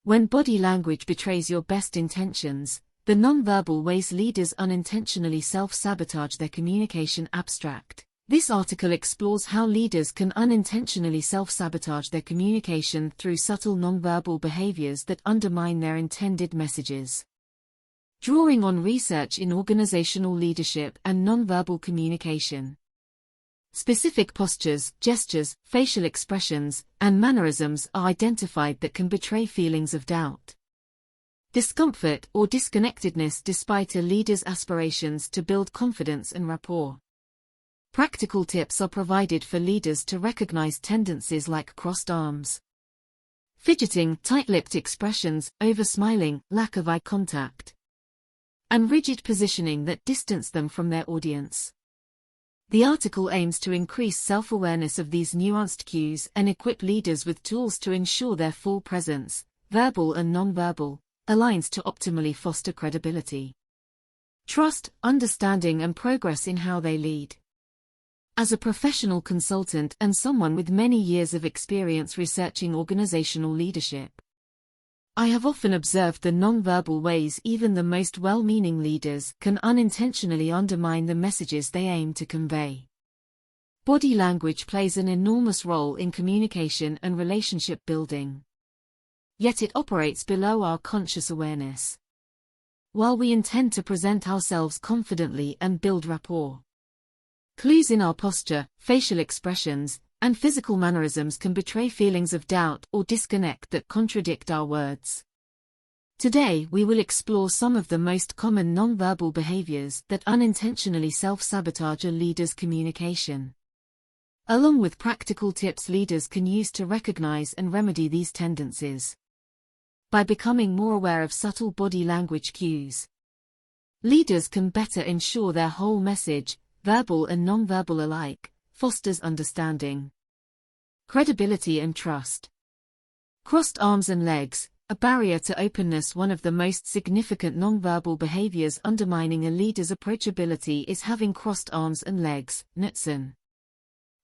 When body language betrays your best intentions, the nonverbal ways leaders unintentionally self-sabotage their communication. Abstract. This article explores how leaders can unintentionally self-sabotage their communication through subtle nonverbal behaviors that undermine their intended messages. Drawing on research in organizational leadership and nonverbal communication. Specific postures, gestures, facial expressions, and mannerisms are identified that can betray feelings of doubt, discomfort, or disconnectedness despite a leader's aspirations to build confidence and rapport. Practical tips are provided for leaders to recognize tendencies like crossed arms, fidgeting, tight-lipped expressions, over-smiling, lack of eye contact, and rigid positioning that distance them from their audience. The article aims to increase self-awareness of these nuanced cues and equip leaders with tools to ensure their full presence, verbal and nonverbal, aligns to optimally foster credibility, trust, understanding, and progress in how they lead. As a professional consultant and someone with many years of experience researching organizational leadership, I have often observed the nonverbal ways even the most well-meaning leaders can unintentionally undermine the messages they aim to convey. Body language plays an enormous role in communication and relationship building. Yet it operates below our conscious awareness. While we intend to present ourselves confidently and build rapport, clues in our posture, facial expressions, and physical mannerisms can betray feelings of doubt or disconnect that contradict our words. Today we will explore some of the most common nonverbal behaviors that unintentionally self-sabotage a leader's communication, along with practical tips leaders can use to recognize and remedy these tendencies. By becoming more aware of subtle body language cues, leaders can better ensure their whole message, verbal and nonverbal alike, fosters understanding, credibility, and trust. Crossed arms and legs, a barrier to openness. One of the most significant nonverbal behaviors undermining a leader's approachability is having crossed arms and legs. Knudsen,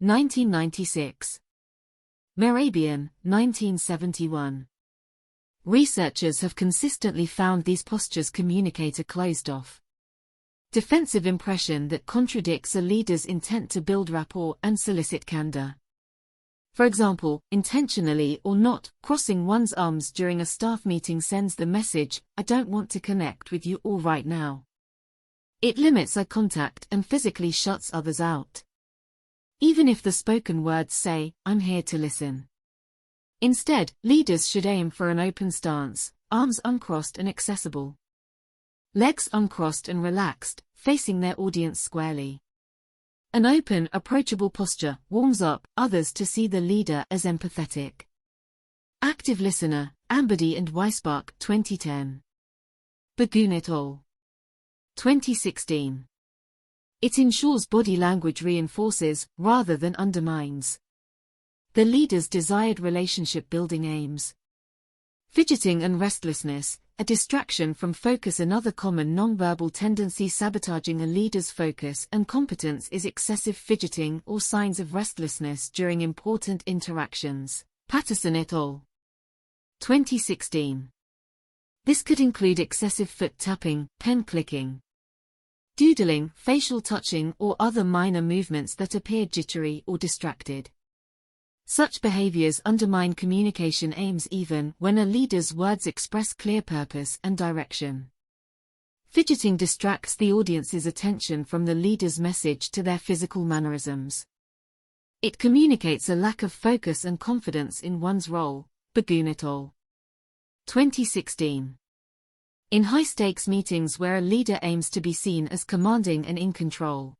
1996. Mehrabian, 1971. Researchers have consistently found these postures communicate a closed-off, defensive impression that contradicts a leader's intent to build rapport and solicit candor. For example, intentionally or not, crossing one's arms during a staff meeting sends the message, "I don't want to connect with you all right now." It limits eye contact and physically shuts others out, even if the spoken words say, "I'm here to listen." Instead, leaders should aim for an open stance, arms uncrossed and accessible, legs uncrossed and relaxed, facing their audience squarely. An open, approachable posture warms up others to see the leader as empathetic. Active listener, Ambody and Weisbach, 2010. Bagun et al. 2016. It ensures body language reinforces, rather than undermines, the leader's desired relationship-building aims. Fidgeting and restlessness, a distraction from focus. Another common nonverbal tendency sabotaging a leader's focus and competence is excessive fidgeting or signs of restlessness during important interactions. Patterson et al. 2016. This could include excessive foot tapping, pen clicking, doodling, facial touching, or other minor movements that appear jittery or distracted. Such behaviors undermine communication aims even when a leader's words express clear purpose and direction. Fidgeting distracts the audience's attention from the leader's message to their physical mannerisms. It communicates a lack of focus and confidence in one's role. Bagun et al. 2016. In high-stakes meetings where a leader aims to be seen as commanding and in control,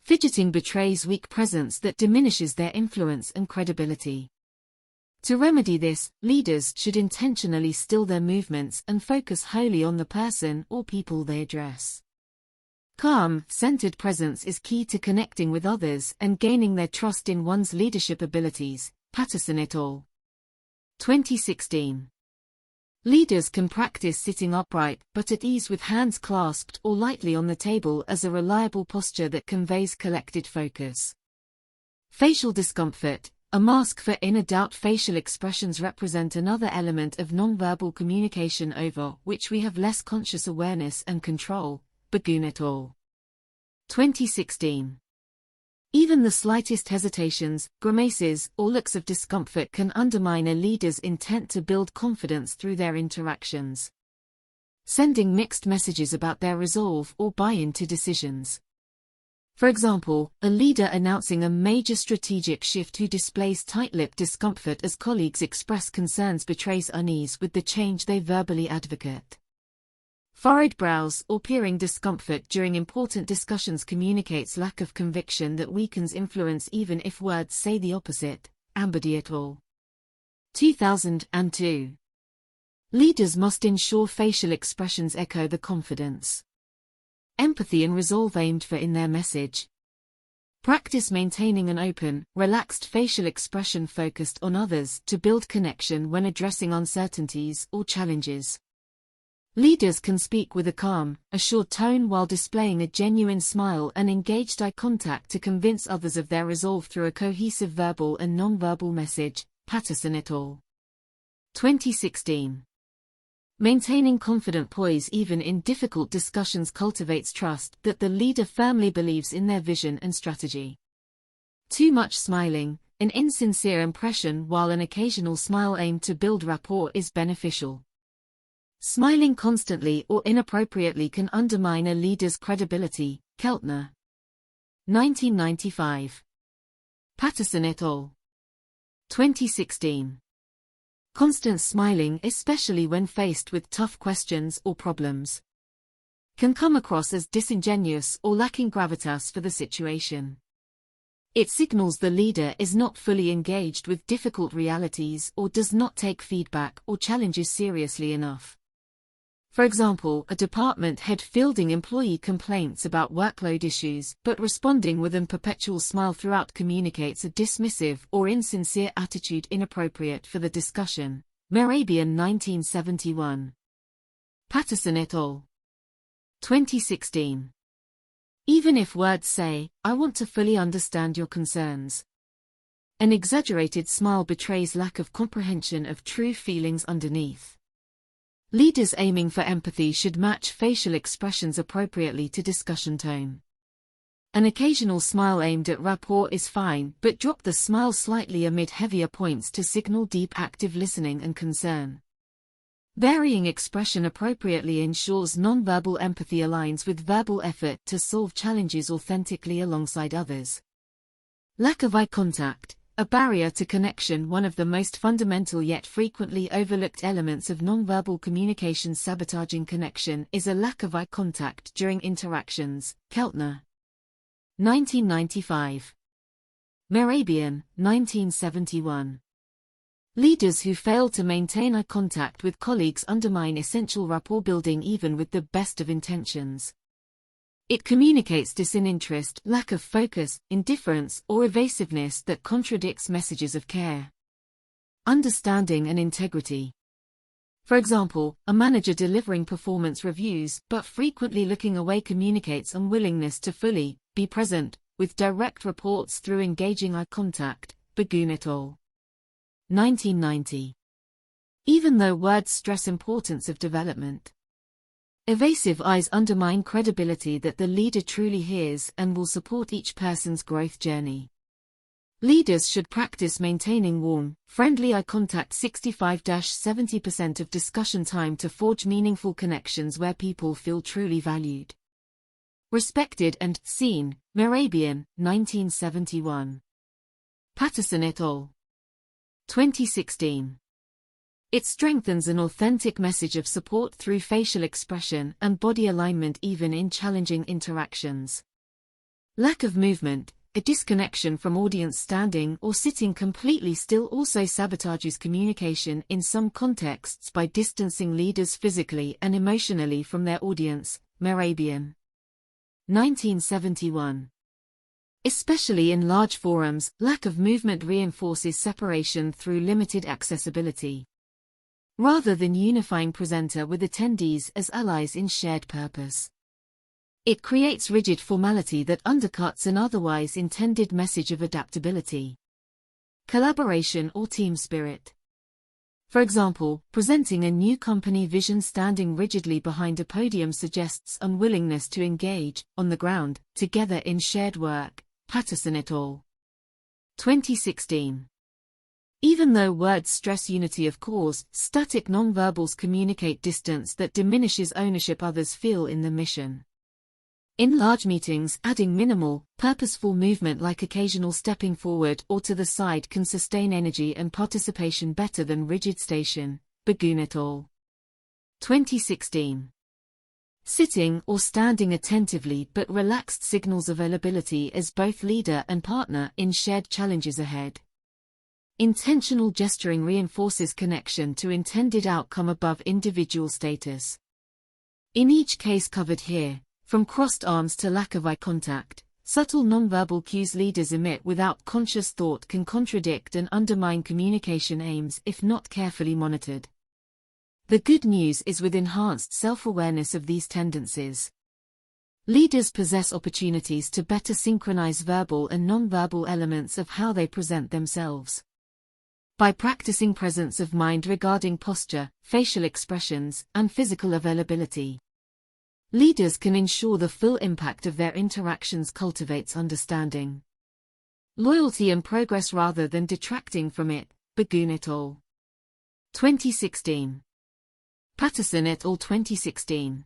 fidgeting betrays weak presence that diminishes their influence and credibility. To remedy this, leaders should intentionally still their movements and focus wholly on the person or people they address. Calm, centered presence is key to connecting with others and gaining their trust in one's leadership abilities. Patterson et al. 2016. Leaders can practice sitting upright but at ease with hands clasped or lightly on the table as a reliable posture that conveys collected focus. Facial discomfort, A mask for inner doubt. Facial expressions represent another element of nonverbal communication over which we have less conscious awareness and control. Bagun et al. 2016. Even the slightest hesitations, grimaces, or looks of discomfort can undermine a leader's intent to build confidence through their interactions, sending mixed messages about their resolve or buy-in to decisions. For example, a leader announcing a major strategic shift who displays tight-lipped discomfort as colleagues express concerns betrays unease with the change they verbally advocate. Furrowed brows or peering discomfort during important discussions communicates lack of conviction that weakens influence even if words say the opposite. Ambody et al. 2002. Leaders must ensure facial expressions echo the confidence, empathy and resolve aimed for in their message. Practice maintaining an open, relaxed facial expression focused on others to build connection when addressing uncertainties or challenges. Leaders can speak with a calm, assured tone while displaying a genuine smile and engaged eye contact to convince others of their resolve through a cohesive verbal and nonverbal message. Patterson et al. 2016. Maintaining confident poise even in difficult discussions cultivates trust that the leader firmly believes in their vision and strategy. Too much smiling, an insincere impression while an occasional smile aimed to build rapport is beneficial. Smiling constantly or inappropriately can undermine a leader's credibility. Keltner. 1995. Patterson et al. 2016. Constant smiling, especially when faced with tough questions or problems, can come across as disingenuous or lacking gravitas for the situation. It signals the leader is not fully engaged with difficult realities or does not take feedback or challenges seriously enough. For example, a department head fielding employee complaints about workload issues but responding with a perpetual smile throughout communicates a dismissive or insincere attitude inappropriate for the discussion. Mehrabian 1971. Patterson et al. 2016. Even if words say, "I want to fully understand your concerns," an exaggerated smile betrays lack of comprehension of true feelings underneath. Leaders aiming for empathy should match facial expressions appropriately to discussion tone. An occasional smile aimed at rapport is fine, but drop the smile slightly amid heavier points to signal deep active listening and concern. Varying expression appropriately ensures nonverbal empathy aligns with verbal effort to solve challenges authentically alongside others. Lack of eye contact, a barrier to connection. One of the most fundamental yet frequently overlooked elements of nonverbal communication sabotaging connection is a lack of eye contact during interactions. Keltner. 1995. Mehrabian, 1971. Leaders who fail to maintain eye contact with colleagues undermine essential rapport building even with the best of intentions. It communicates disinterest, lack of focus, indifference, or evasiveness that contradicts messages of care, understanding and integrity. For example, a manager delivering performance reviews but frequently looking away communicates unwillingness to fully be present with direct reports through engaging eye contact. Bagun et al. 1990. Even though words stress importance of development, evasive eyes undermine credibility that the leader truly hears and will support each person's growth journey. Leaders should practice maintaining warm, friendly eye contact 65–70% of discussion time to forge meaningful connections where people feel truly valued, respected and seen. Mehrabian, 1971. Patterson et al. 2016. It strengthens an authentic message of support through facial expression and body alignment even in challenging interactions. Lack of movement, a disconnection from audience standing or sitting completely still also sabotages communication in some contexts by distancing leaders physically and emotionally from their audience. Mehrabian. 1971. Especially in large forums, lack of movement reinforces separation through limited accessibility, rather than unifying presenter with attendees as allies in shared purpose. It creates rigid formality that undercuts an otherwise intended message of adaptability. collaboration or team spirit. For example, presenting a new company vision standing rigidly behind a podium suggests unwillingness to engage, on the ground, together in shared work. Patterson et al. 2016. Even though words stress unity of cause, static nonverbals communicate distance that diminishes ownership others feel in the mission. In large meetings, adding minimal, purposeful movement like occasional stepping forward or to the side can sustain energy and participation better than rigid station. Bagoon et al. 2016. Sitting or standing attentively but relaxed signals availability as both leader and partner in shared challenges ahead. Intentional gesturing reinforces connection to intended outcome above individual status. In each case covered here, from crossed arms to lack of eye contact, subtle nonverbal cues leaders emit without conscious thought can contradict and undermine communication aims if not carefully monitored. The good news is with enhanced self-awareness of these tendencies, leaders possess opportunities to better synchronize verbal and nonverbal elements of how they present themselves. By practicing presence of mind regarding posture, facial expressions, and physical availability, leaders can ensure the full impact of their interactions cultivates understanding, loyalty and progress rather than detracting from it. Bagoon et al. 2016. Patterson et al. 2016.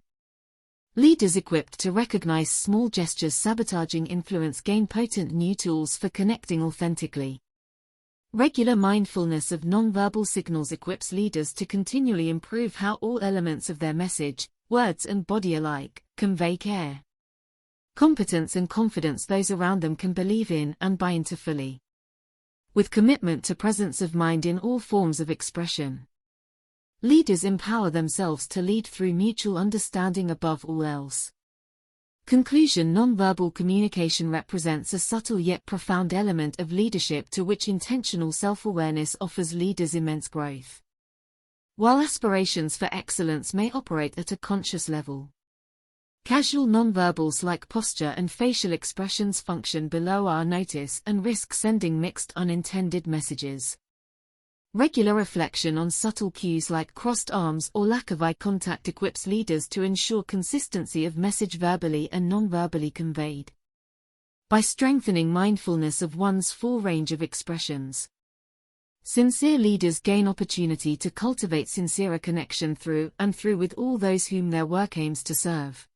Leaders equipped to recognize small gestures sabotaging influence gain potent new tools for connecting authentically. Regular mindfulness of nonverbal signals equips leaders to continually improve how all elements of their message, words and body alike, convey care, competence and confidence those around them can believe in and buy into fully. With commitment to presence of mind in all forms of expression, leaders empower themselves to lead through mutual understanding above all else. Conclusion: nonverbal communication represents a subtle yet profound element of leadership to which intentional self-awareness offers leaders immense growth. While aspirations for excellence may operate at a conscious level, casual nonverbals like posture and facial expressions function below our notice and risk sending mixed unintended messages. Regular reflection on subtle cues like crossed arms or lack of eye contact equips leaders to ensure consistency of message verbally and nonverbally conveyed. By strengthening mindfulness of one's full range of expressions, sincere leaders gain opportunity to cultivate sincerer connection through and through with all those whom their work aims to serve.